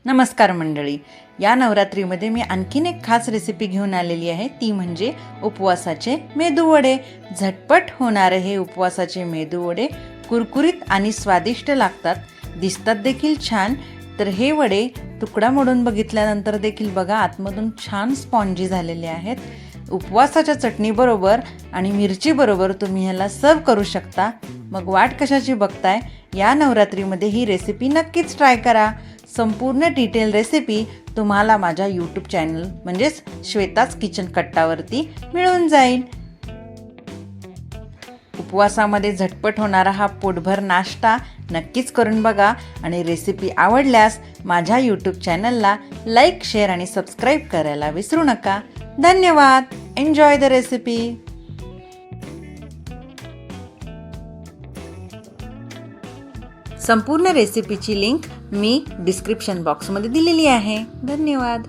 नमस्कार मंडळी. या नवरात्रीमध्ये मी आणखीन एक खास रेसिपी घेऊन आलेली आहे. ती म्हणजे उपवासाचे मेदूवडे. झटपट होणारे हे उपवासाचे मेदूवडे कुरकुरीत आणि स्वादिष्ट लागतात, दिसतात देखील छान. तर हे वडे तुकडा मोडून बघितल्यानंतर देखील बघा आतमधून छान स्पॉन्जी झालेले आहेत. उपवासाच्या चटणीबरोबर आणि मिरचीबरोबर तुम्ही ह्याला सर्व करू शकता. मग वाट कशाची बघताय? या नवरात्रीमध्ये ही रेसिपी नक्कीच ट्राय करा. संपूर्ण डिटेल रेसिपी तुम्हाला माझ्या यूट्यूब चॅनल म्हणजेच श्वेताच किचन कट्टावरती मिळून जाईल. उपवासामध्ये झटपट होणारा हा पोटभर नाश्ता नक्कीच करून बघा आणि रेसिपी आवडल्यास माझ्या यूट्यूब चॅनलला लाईक, शेअर आणि सबस्क्राईब करायला विसरू नका. धन्यवाद. Enjoy the recipe. संपूर्ण रेसिपीची लिंक मी डिस्क्रिप्शन बॉक्समध्ये दिलेली आहे. धन्यवाद.